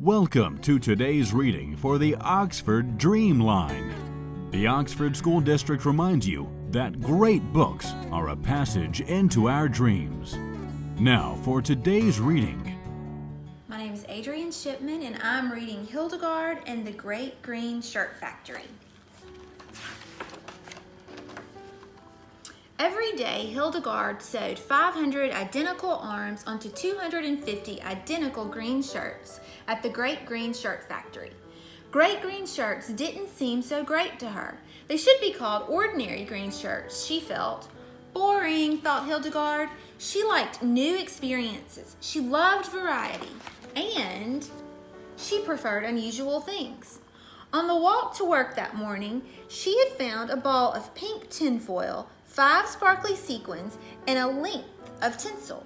Welcome to today's reading for the Oxford Dreamline. The Oxford School District reminds you that great books are a passage into our dreams. Now for today's reading. My name is Adrian Shipman and I'm reading Hildegarde and the Great Green Shirt Factory. Every day, Hildegarde sewed 500 identical arms onto 250 identical green shirts at the Great Green Shirt Factory. Great green shirts didn't seem so great to her. They should be called ordinary green shirts, she felt. Boring, thought Hildegarde. She liked new experiences. She loved variety. And she preferred unusual things. On the walk to work that morning, she had found a ball of pink tinfoil, 5 sparkly sequins, and a length of tinsel.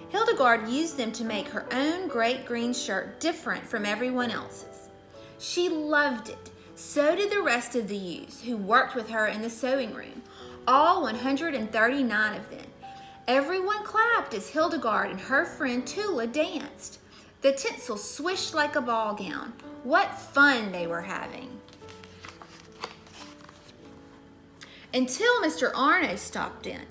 Hildegarde used them to make her own great green shirt different from everyone else's. She loved it. So did the rest of the youths who worked with her in the sewing room, all 139 of them. Everyone clapped as Hildegarde and her friend Tula danced. The tinsel swished like a ball gown. What fun they were having. Until Mr. Arno stopped in.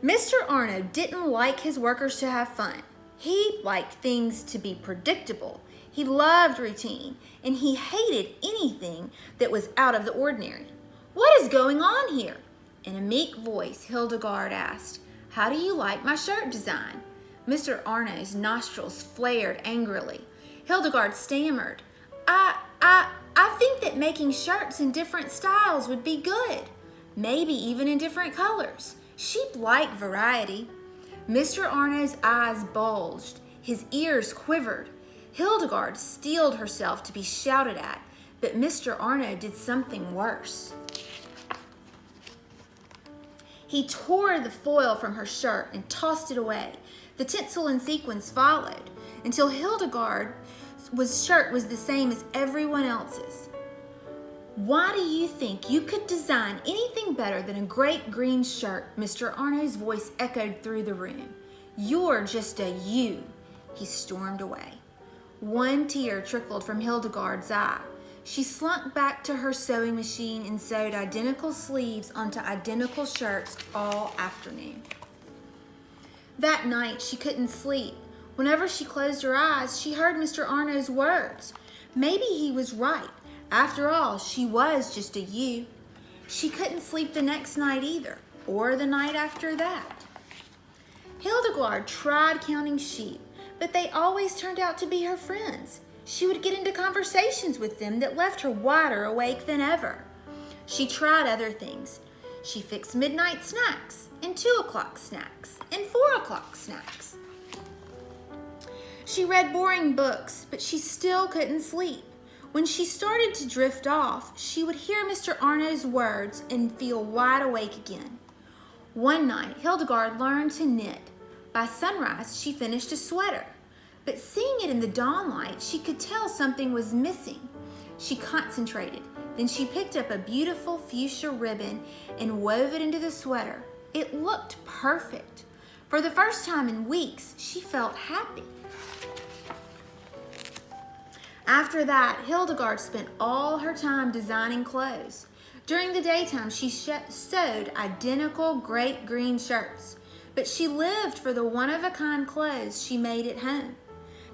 Mr. Arno didn't like his workers to have fun. He liked things to be predictable. He loved routine, and he hated anything that was out of the ordinary. "What is going on here?" In a meek voice, Hildegarde asked, "How do you like my shirt design?" Mr. Arno's nostrils flared angrily. Hildegarde stammered, I think that making shirts in different styles would be good. Maybe even in different colors. Sheep like variety." Mr. Arno's eyes bulged. His ears quivered. Hildegarde steeled herself to be shouted at, but Mr. Arno did something worse. He tore the foil from her shirt and tossed it away. The tinsel and sequins followed, until Hildegarde's shirt was the same as everyone else's. "Why do you think you could design anything better than a great green shirt?" Mr. Arno's voice echoed through the room. "You're just a you." He stormed away. One tear trickled from Hildegarde's eye. She slunk back to her sewing machine and sewed identical sleeves onto identical shirts all afternoon. That night, she couldn't sleep. Whenever she closed her eyes, she heard Mr. Arno's words. Maybe he was right. After all, she was just a you. She couldn't sleep the next night either, or the night after that. Hildegarde tried counting sheep, but they always turned out to be her friends. She would get into conversations with them that left her wider awake than ever. She tried other things. She fixed midnight snacks, and 2 o'clock snacks, and 4 o'clock snacks. She read boring books, but she still couldn't sleep. When she started to drift off, she would hear Mr. Arno's words and feel wide awake again. One night, Hildegarde learned to knit. By sunrise, she finished a sweater. But seeing it in the dawnlight, she could tell something was missing. She concentrated. Then she picked up a beautiful fuchsia ribbon and wove it into the sweater. It looked perfect. For the first time in weeks, she felt happy. After that, Hildegarde spent all her time designing clothes. During the daytime, she sewed identical great green shirts, but she lived for the one-of-a-kind clothes she made at home.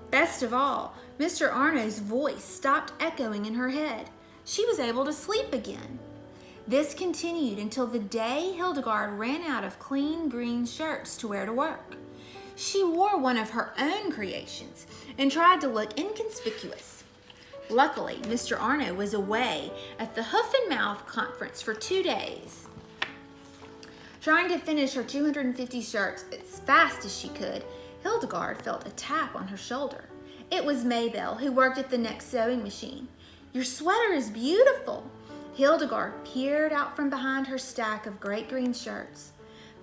Best of all, Mr. Arno's voice stopped echoing in her head. She was able to sleep again. This continued until the day Hildegarde ran out of clean green shirts to wear to work. She wore one of her own creations and tried to look inconspicuous. Luckily, Mr. Arno was away at the Hoof and Mouth Conference for 2 days. Trying to finish her 250 shirts as fast as she could, Hildegarde felt a tap on her shoulder. It was Maybelle, who worked at the next sewing machine. "Your sweater is beautiful." Hildegarde peered out from behind her stack of great green shirts.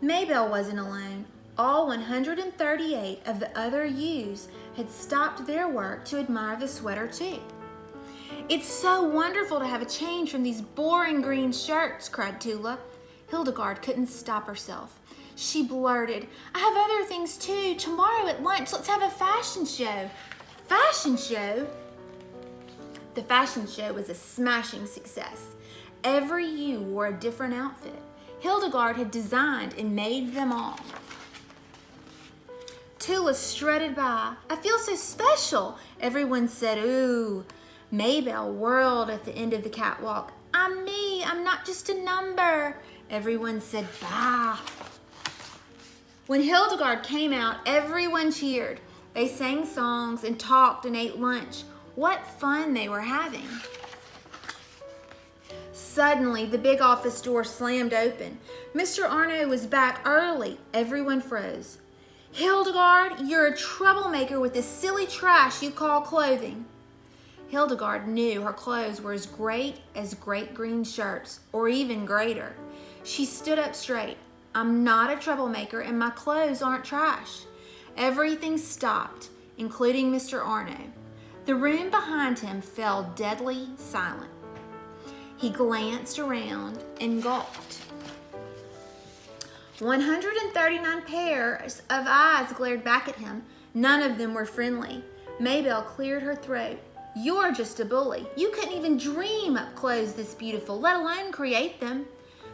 Maybelle wasn't alone. All 138 of the other youths had stopped their work to admire the sweater too. "It's so wonderful to have a change from these boring green shirts," cried Tula. Hildegarde couldn't stop herself. She blurted, "I have other things too. Tomorrow at lunch, let's have a fashion show." "Fashion show?" The fashion show was a smashing success. Every ewe wore a different outfit. Hildegarde had designed and made them all. Tula strutted by. "I feel so special," everyone said. "Ooh." Maybelle whirled at the end of the catwalk. "I'm me, I'm not just a number." Everyone said, "Bah." When Hildegarde came out, everyone cheered. They sang songs and talked and ate lunch. What fun they were having. Suddenly, the big office door slammed open. Mr. Arnault was back early. Everyone froze. "Hildegarde, you're a troublemaker with this silly trash you call clothing." Hildegarde knew her clothes were as great as great green shirts, or even greater. She stood up straight. "I'm not a troublemaker, and my clothes aren't trash." Everything stopped, including Mr. Arnault. The room behind him fell deadly silent. He glanced around and gulped. 139 pairs of eyes glared back at him. None of them were friendly. Maybelle cleared her throat. "You're just a bully. You couldn't even dream up clothes this beautiful, let alone create them."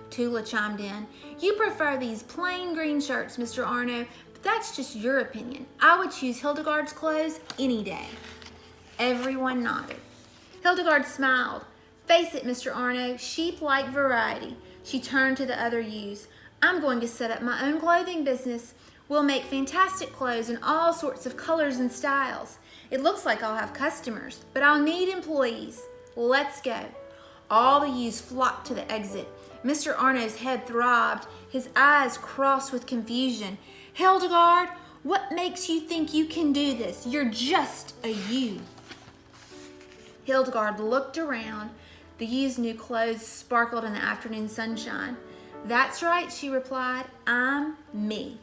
Tula chimed in. "You prefer these plain green shirts, Mr. Arnault, but that's just your opinion. I would choose Hildegarde's clothes any day." Everyone nodded. Hildegarde smiled. "Face it, Mr. Arnault, sheep like variety." She turned to the other youths. "I'm going to set up my own clothing business. We'll make fantastic clothes in all sorts of colors and styles. It looks like I'll have customers, but I'll need employees. Let's go." All the youths flocked to the exit. Mr. Arnault's head throbbed. His eyes crossed with confusion. "Hildegarde, what makes you think you can do this? You're just a ewe." Hildegarde looked around. The ewe's new clothes sparkled in the afternoon sunshine. "That's right," she replied. "I'm me."